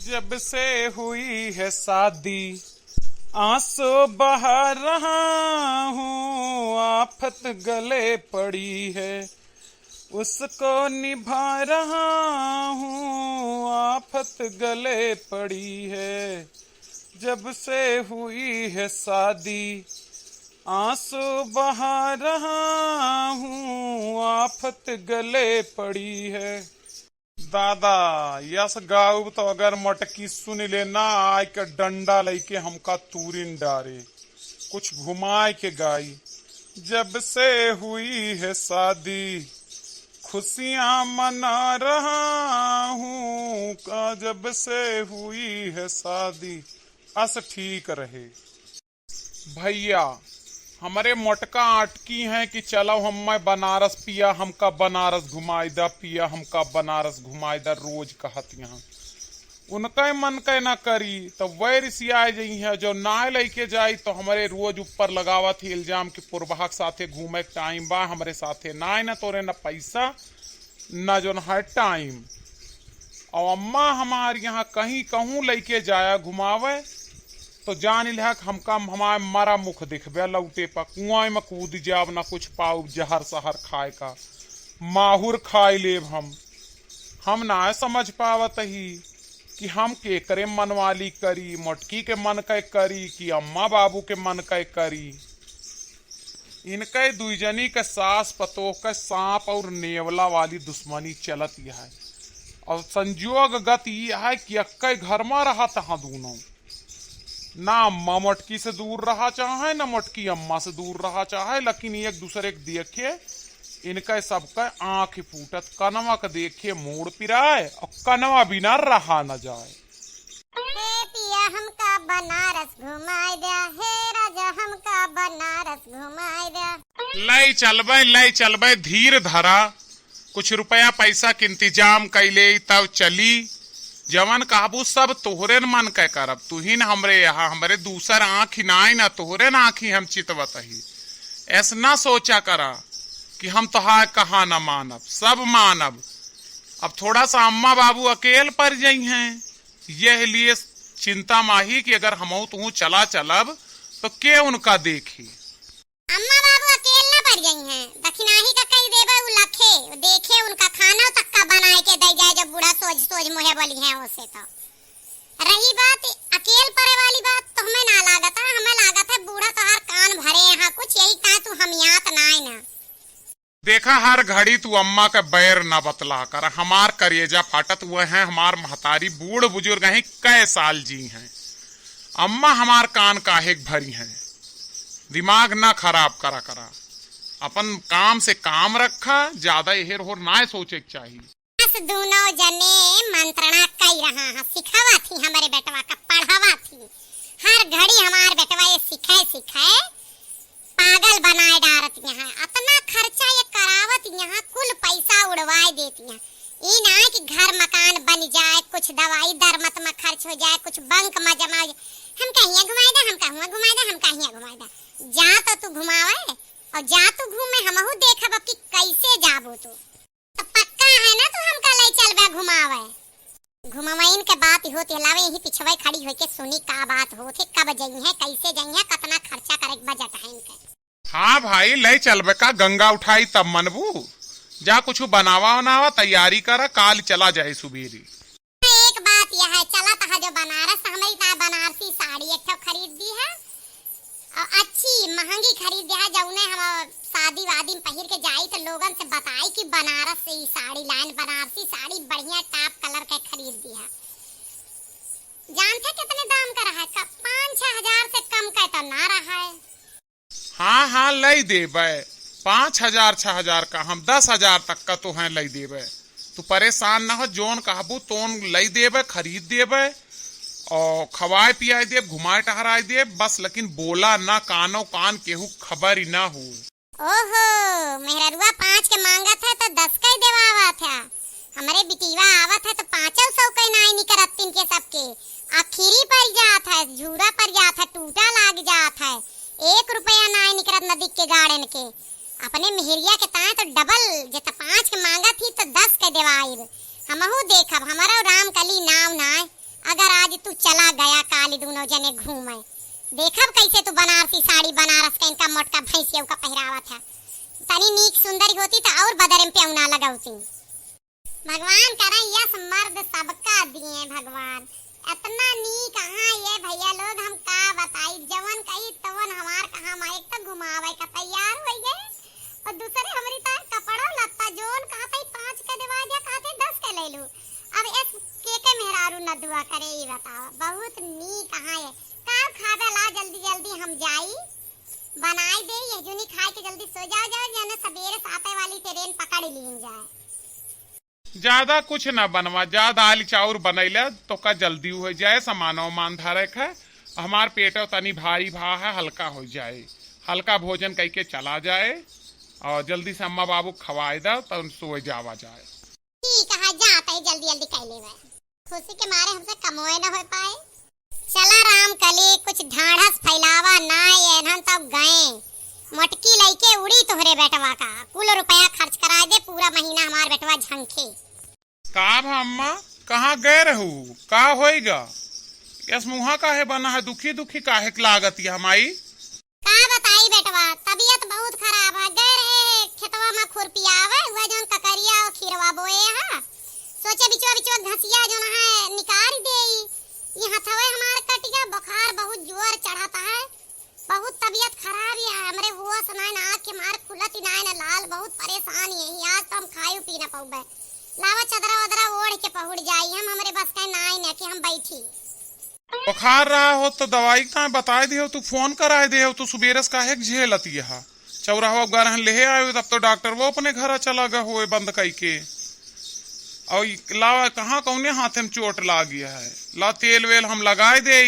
जब से हुई है शादी आंसू बहा रहा हूँ, आफत गले पड़ी है उसको निभा रहा हूँ, आफत गले पड़ी है। जब से हुई है शादी आंसू बहा रहा हूँ, आफत गले पड़ी है। दादा यस गाऊ तो अगर मटकी सुन लेना आय के डंडा लेके हमका तूरिन डारे, कुछ घुमाए के गाई। जब से हुई है शादी खुशियां मना रहा हूँ, जब से हुई है शादी अस ठीक रहे। भैया हमारे मोटका अटकी हैं कि चलो हम बनारस पिया हमका बनारस घुमाई दा, पिया हमका बनारस घुमाई दा, रोज कहत यहाँ उनका मन के ना करी तो वह रिसिया जई है जो ना लेके जाई तो हमारे रोज ऊपर लगावत ही इल्जाम के पूर्वाहक साथे घूमे टाइम बा हमारे साथे ना न तोरे न पैसा न जो है टाइम। और अम्मा हमारे यहाँ कहीं कहूँ लेके जाया घुमावे तो जान लिहा हमका हमारे मारा मुख दिखबे लौटे पर कुआं में कूद जाब ना कुछ पाऊ जहर सहर खाए का माहुर खाए लेब। हम ना समझ पावत ही कि हम के करे मनवाली करी, मोटकी के मन के करी कि अम्मा बाबू के मन के करी। इनके दुईजनी के सास पतोह के सांप और नेवला वाली दुश्मनी चलत है और संजोग गत यह है कि अक्के घर में रहा तहा दोनों ना अम्मा मोटकी से दूर रहा चाहे ना मोटकी अम्मा से दूर रहा चाहे, लेकिन एक दूसरे के देखे इनका सबका आंख फूटत कनवा के देखे मोड़ पिराए और कनवा बिना रहा न जाए। हे पिया हमका बनारस घुमाई दे, हे राजा हमका बनारस घुमाई दे। लई चलबे धीर धरा, कुछ रुपया पैसा के इंतजाम कैले तब चली। जवन काबू सब तोहरे न मन के करब, तू ही न हमरे यहाँ हमरे दूसर आँखी नाई न तोहरे न आँखी हम चितवत ही। ऐसा न सोचा करा कि हम तोहार कहा न मानब, सब मानब। अब थोड़ा सा अम्मा बाबू अकेल पर जाई हैं, यह लिए चिंता माही कि अगर हम तू चला चलब तो के उनका देखी। अम्मा बाबू अकेल न पड़ गई हैं, दक्षिणाही का कई देबे उ लखे देखे उनका खाना तक का बनाए के दे जाए जब बूढ़ा सोच मुहे बोली है उसे। तो रही बात अकेल पड़े वाली बात तो हमें ना लागत है, हमें लागत है बूढ़ा तोहार कान भरे यहाँ कुछ यही कहा तू हम यात ना ना देखा हर घड़ी तू अम्मा का बैर न बतला कर, हमार करेजा फाटत हुए हैं। हमार महतारी बूढ़ बुजुर्ग हैं, कै साल जी हैं। अम्मा हमार कान काहे भरी हैं, दिमाग ना खराब करा करा, अपन काम से काम रखा, ज्यादा हेर होर ना सोचे चाहिए। दोनों जने मंत्रणा कई रहा है, सिखावा थी हमारे बेटवा का, पढ़ावा थी। हर घड़ी हमारे बेटवा ये सिखाए पागल बनाए डारत यहाँ, इतना खर्चा ये करावत यहाँ, कुल पैसा उड़वाए देती हैं। ये ना कि घर मकान बन जाए, कुछ दवाई दरमत में खर्च हो जाए, कुछ बैंक में जमा हो जाए। हम कहीं घुमाए दा, हम कहूँ घुमाए दा, हम कहीं घुमाए दा। जा तो तू घुमावे और जा तू घूमे, हमहू देखब अब कि कैसे जाबो तू। तो पक्का है ना तू हमका ले चलबे घुमावे। घुमावइन के बात होते हलावे यही पिछवे खड़ी होके सुनी का बात होते, कब जई है, कैसे जई है, कितना खर्चा करे बजट है इनके। हाँ भाई ले चलबे का, गंगा उठाई तब मनबू। जा कुछ बनावा तैयारी कर, काल चला जाए सुबेरी। एक बात यह है, चला तहा जो बनारस हमारी ता बनारसी साड़ी एक ठो खरीद दी है और अच्छी महंगी खरीद दी है, जौने हम शादी वादी में पहिर के जाई तो लोगन से बताई कि बनारस से ही साड़ी लाइन, बनारसी साड़ी बढ़िया टॉप कलर के खरीद दी है। जानते कितने दाम का रहा है? 5-6 हजार से कम का तो ना रहा है। हाँ ले देबे, 5,000-6,000 का, हम 10,000 तक का तो है ले देबे। तू परेशान न हो, जोन कहबू तोन ले देबे, खरीद देबे और खवाए पियाए देब, घुमाए टहराए देब बस। लेकिन बोला ना कानो कान केहू खबर ही ना हो। ओहो मेहरुआ 5 के मांगत है तो 10 का ही देवावा था। हमारे बिटिवा आवत है तो 500 का नहीं निकरत तीन के सबके। आखिरी पर जात है, झूरा पर जात है, टूटा लाग जात है, 1 रुपया नहीं निकरत नदी के गार्डन के। अपने मेहरिया के ताए तो डबल जता 5 के मांगा थी तो 10 के देवाई। हमहू देखब, हमारा राम कली नाव ना अगर आज तू चला गया काली दोनों जने घूमे, देखब कैसे तू बनारसी साड़ी बनारस का इनका मोटका भैंसिया का पहरावा था, तनी नीक सुंदरी होती तो और बदरम पे उना लगाउती। भगवान करा यस मर्द सबका दिए भगवान, इतना नी कहाँ ये भैया लोग हम का बताई, जवन कही तवन हमार कहाँ माइक तक घुमावे का तैयार हो गए और दूसरे हमारी तार कपड़ा लत्ता जोन कहते 5 के दिवा दिया, कहते 10 के ले लू। अब एक के मेहरारू न दुआ करे, ये बताओ बहुत नी कहाँ है। का खावे ला जल्दी जल्दी हम जाई बनाई दे, ये जुनी खाए के जल्दी सो जाओ जने सवेरे साते वाली ट्रेन पकड़ ली जाए। ज्यादा कुछ ना बनवा, जा दाल चाउर बनैले तो का जल्दी हो जाए, सामानो मान धारक है, हमार पेट तनी भारी भा है, हल्का हो जाए, हल्का भोजन करके चला जाए और जल्दी से अम्मा बाबू खवाए दा तो सो जावा जाए। ठीक है जाता है जल्दी जल्दी कह ले, खुशी के मारे हमसे कमोए न हो पाए। चला राम कली कुछ ढाढ़स फैलावा ना एनहन तब गए, मोटकी लइके उड़ी तोहरे बेटवा का, कुल रुपया खर्च करा दे, पूरा महीना हमार बेटवा झंखे। का अम्मा कहाँ गए रहू, का होएगा यस मुहा काहे बना है, दुखी दुखी काहे लागत है हमारी। का बताई बेटवा तबीयत बहुत खराब है, गए रहे खेतवा में खुरपियावे हुआ जोन ककरिया और खीरवा बोए हा, सोचे बिचवा बिचवा घसिया जोन है निकाल दे, ये हथवे हमार कटिया, बुखार बहुत जोर चढ़ाता है, बहुत तबीयत खराब है हमरे, हुआ सुनाई ना आँख के मार खुलत ना लाल, बहुत परेशान है। आज तो हम खाए पी ना पाऊबे, लावा चदरा वदरा ओढ़ के पहुड़ जाई हम, हमरे बस का नाई ने कि हम बैठी। बुखार रहा हो तो दवाई का बताए दियो, तू फोन कराए दे, तू सुबेरस काहे झेलती है, चौराहा गरहन ले आयो तब तो डॉक्टर वो अपने घर चला गया हुए बंद कई के, और लावा कहाँ कौने हाथ में चोट लागी है, ला तेल वेल हम लगाए दे।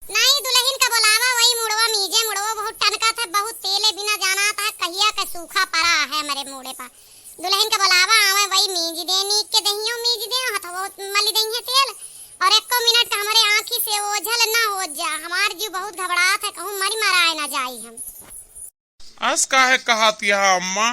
नहीं दुल्हन का बोलावा वही मुड़वा मीजे, मुड़वा बहुत टनका था, बहुत तेले बिना जाना था, कहिया का सूखा पड़ा है मेरे मुड़े पर, दुल्हन का बोलावा आवे वही मीज दे, नीक के दहियो मीज दे, हथवा मली दही तेल, और 1 मिनट का हमारे आँखी से ओझल ना हो जा, हमार जीव बहुत घबरात है, कहूँ मरी मराए ना जाई हम। अस काहे कहती है अम्मा,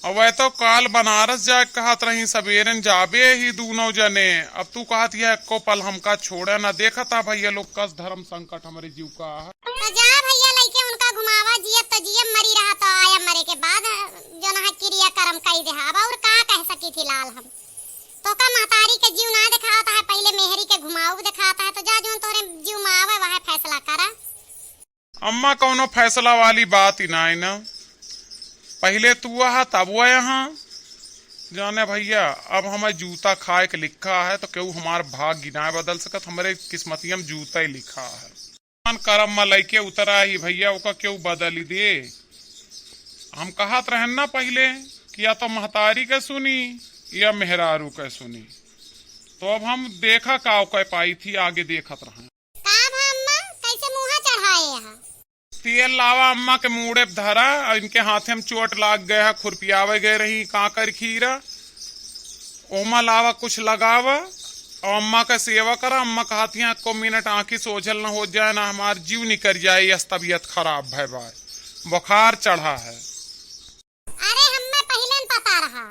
और वह तो काल बनारस जाए कहत रही, सवेरन जाबे ही दोनों जने, अब तू कहती है को पल हमका छोड़े ना, देखा था भैया लोग कस धर्म संकट हमारे जीव का है। तो जा भैया लइके उनका घुमावा, जियब तो जियब, मरी रहा तो आया, मरे के बाद जो ना क्रिया कर्म कई दे, अब और का कह सकी थी लाल हम, तो का महतारी के जीव ना दिखाता है, पहले मेहरी के घुमाऊ दिखाता है, तो जा जो तोरे जीव में आवे वह फैसला करा। अम्मा कौनो फैसला वाली बात ही ना है ना, पहले तू वहा तब वो यहाँ जाने भैया, अब हमें जूता खाए के लिखा है तो क्यों हमार भाग गिनाए बदल सकत, हमारे किस्मतिया में जूता ही लिखा है, करम में लइके उतरा ही भैया ओका क्यों बदली दे। हम कहत रहन ना पहले कि या तो महतारी के सुनी या मेहरारू के सुनी, तो अब हम देखा का पाई थी आगे देखत रहे। कैसे मुँह चढ़ाए है? तेल लावा अम्मा के मुड़े धरा, इनके हाथे में चोट लाग गया है, खुरपियावे गए रही काकर खीरा, ओमा लावा कुछ लगावा और अम्मा का सेवा करा, अम्मा कहती है 1 मिनट आँखी सोझल न हो जाए ना हमार जीव निकल जाए, यस तबीयत खराब है भाई, बुखार चढ़ा है। अरे हमें पहले पता रहा,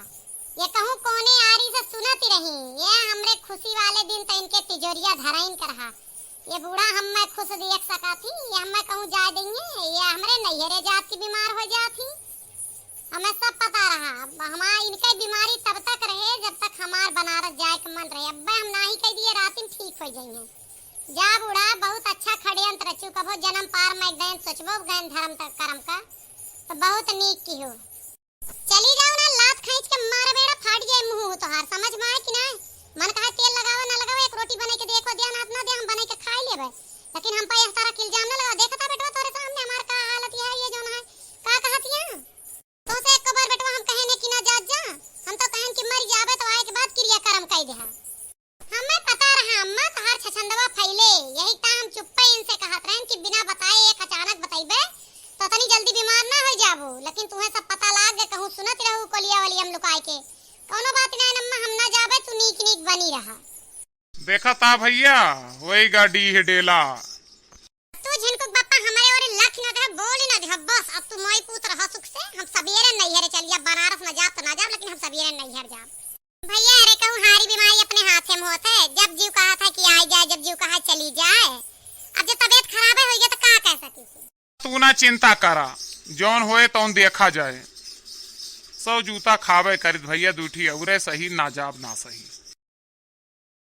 ये कहूँ कोने आरी से सुनती रही, ये हमरे खुशी वाले दिन तो इनके तिजोरिया धराइन कर रहा, ये बूढ़ा हमें खुश देख सका थी, ये हमें कहूँ जा देंगे, ये हमरे नैहरे जात की बीमार हो जाती, हमें सब पता रहा, हमार इनके बीमारी तब तक रहे जब तक हमार बनारस जाए के मन रहे, अब हम ना ही कह दिए रात में ठीक हो जाएंगे। जा बूढ़ा बहुत अच्छा खड़ियंत्र रचू, कभो जन्म पार में गए सोचबो गए धर्म तक कर्म का, तो बहुत नीक की हो, चली जाओ ना लात खींच के मारा बेड़ा फाट जाए मुंह तो हार, समझ में आए कि नहीं, मन कहा तेल लगावा ना लगावा, एक रोटी बना के देखो दिया ना अपना दे, हम बना के खा लेबे, लेकिन हम पे इस तरह इल्जाम ना लगा, देखा था बेटवा तोरे सामने हमार का हालत है, ये जो ना है का कहती है, तो से एक बार बेटवा हम कहने की ना जात जा, हम तो कहन कि मर जावे तो आए के बाद क्रिया कर्म कई दे, हमें पता रहा अम्मा तोहार छछंदवा फैले, यही ता हम चुप्पे इनसे कहत रहन कि बिना बताए एक अचानक बताइबे तो तनी जल्दी बीमार ना हो जाबो, लेकिन तुम्हें सब पता लाग गए, कहूँ सुनत रहू कोलिया वाली हम लुकाए के, कोनो बात नहीं अम्मा, हम ना जाबे तू नीक नीक बनी रहा। देखा था भैया वही गाड़ी हिडेला, तू झिनकुक बापा हमारे और लख न दे, बोल न दे, बस अब तू मोई पुत्र रह सुख से, हम सबेरे नैहर चलिए, बनारस न जाब तो ना जाब, लेकिन हम सबेरे नैहर जाब। भैया अरे कहूँ हारी बीमारी अपने हाथ में होता है, जब जीव कहा था तू ना चिंता करा, जौन होए तौन देखा जाए। 100 जूता खावे करित भैया, दूठी औरे सही, नाजाब ना सही।